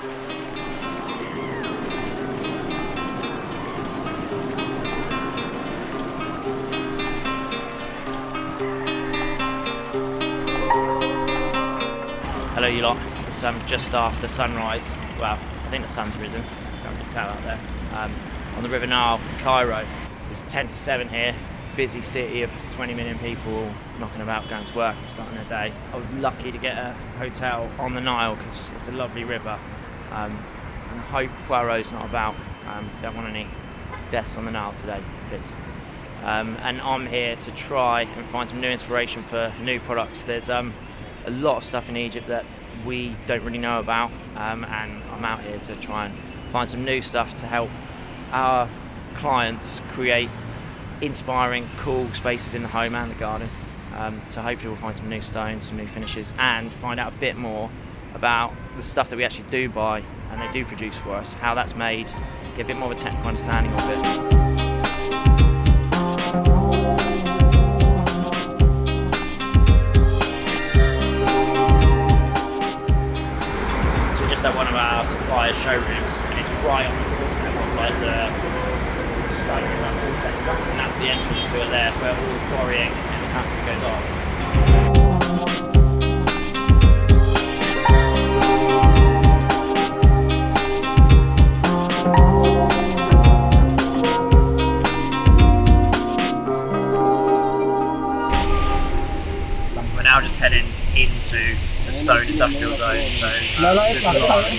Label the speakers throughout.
Speaker 1: Hello you lot, it's just after sunrise. Well, I think the sun's risen, can't really tell out there. On the River Nile, Cairo. So it's 10 to 7 here, busy city of 20 million people knocking about going to work, starting their day. I was lucky to get a hotel on the Nile because it's a lovely river. And I hope Quarries not about. Don't want any deaths on the Nile today, please. And I'm here to try and find some new inspiration for new products. There's a lot of stuff in Egypt that we don't really know about, and I'm out here to try and find some new stuff to help our clients create inspiring, cool spaces in the home and the garden. So hopefully we'll find some new stones, some new finishes, and find out a bit more about the stuff that we actually do buy and they do produce for us, how that's made, get a bit more of a technical understanding of it. At one of our Supplier showrooms, and it's right on the doorstep of like the stone industrial centre, and that's the entrance to it there. It's where all the quarrying in the country goes on. We're now just heading into the stone industrial zone, so there's a lot of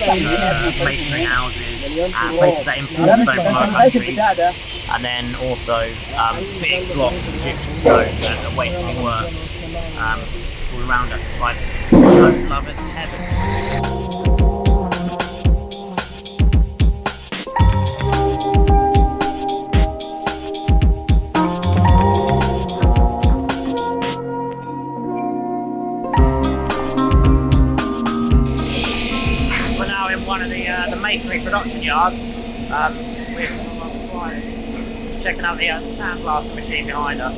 Speaker 1: masonry houses and places that import stone from other countries, and then also big blocks of Egyptian stone that are waiting to be worked all around us. It's like stone lovers' heaven. One of the masonry production yards with just checking out the sandblasting machine behind us,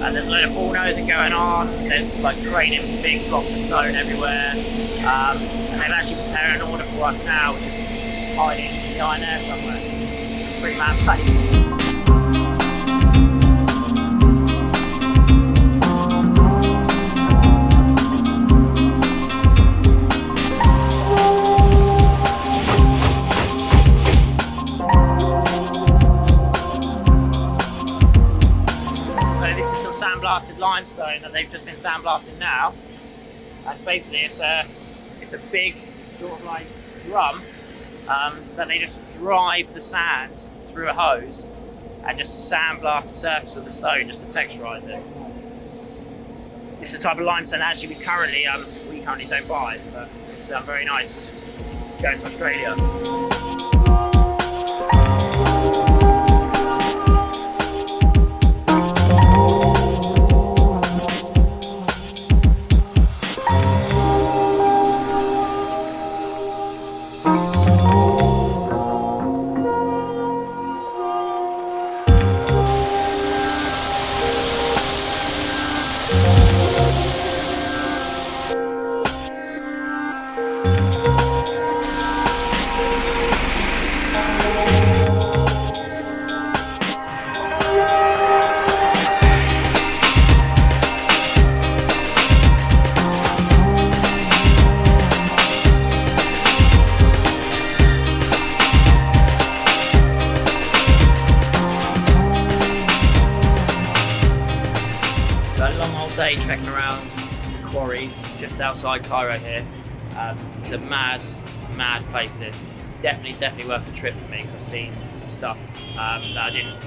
Speaker 1: and there's a load of bullnosing going on. There's like draining big blocks of stone everywhere, and they've actually prepared an order for us now, which is hiding behind there somewhere. Pretty mad place. Sandblasted limestone that they've just been sandblasting now, and basically it's a big sort of like drum that they just drive the sand through a hose and just sandblast the surface of the stone just to texturise it. It's the type of limestone that actually we currently don't buy, but it's very nice going to Australia. Day trekking around the quarries just outside Cairo here. It's a mad place. This definitely worth the trip for me because I've seen some stuff that I didn't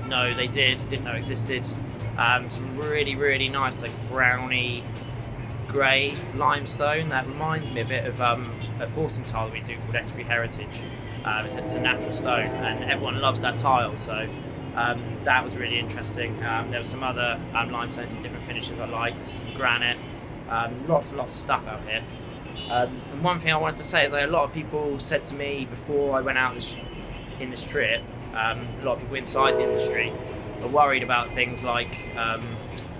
Speaker 1: know didn't know existed. Some really nice like browny grey limestone that reminds me a bit of a porcelain tile that we do called XP Heritage. It's a natural stone and everyone loves that tile, so that was really interesting. There were some other limestones in different finishes I liked, some granite, lots and lots of stuff out here. And one thing I wanted to say is a lot of people said to me before I went out in this trip, a lot of people inside the industry are worried about things like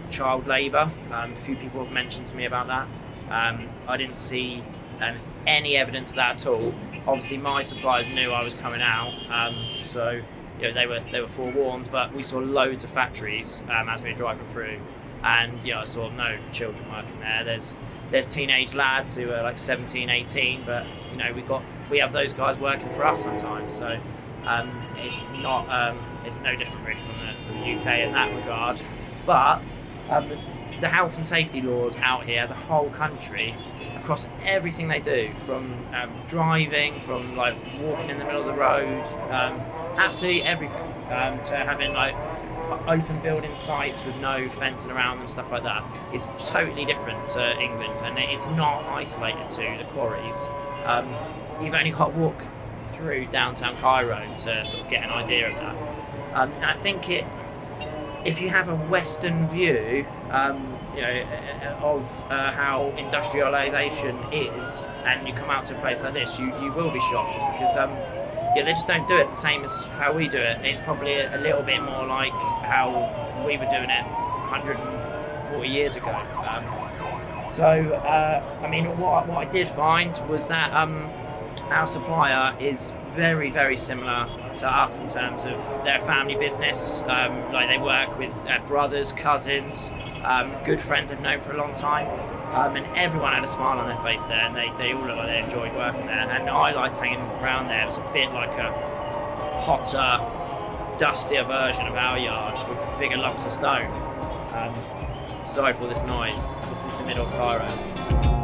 Speaker 1: child labour. A few people have mentioned to me about that. I didn't see any evidence of that at all. Obviously, my suppliers knew I was coming out, so they were forewarned. But we saw loads of factories as we were driving through, and I saw no children working there. There's teenage lads who are like 17, 18, but we have those guys working for us sometimes. So it's no different really from the UK in that regard. But the health and safety laws out here as a whole country, across everything they do, from driving, from like walking in the middle of the road, absolutely everything, to having like open building sites with no fencing around and stuff like that, is totally different to England, and it's not isolated to the quarries. You've only got to walk through downtown Cairo to sort of get an idea of that. And I think if you have a Western view, of how industrialisation is, and you come out to a place like this, you will be shocked, because they just don't do it the same as how we do it. It's probably a little bit more like how we were doing it 140 years ago. What I did find was that our supplier is very, very similar to us in terms of their family business. Like they work with brothers, cousins, good friends they've known for a long time, and everyone had a smile on their face there, and they all looked like they enjoyed working there. And I liked hanging around there. It was a bit like a hotter, dustier version of our yard with bigger lumps of stone. Sorry for this noise. This is the middle of Cairo.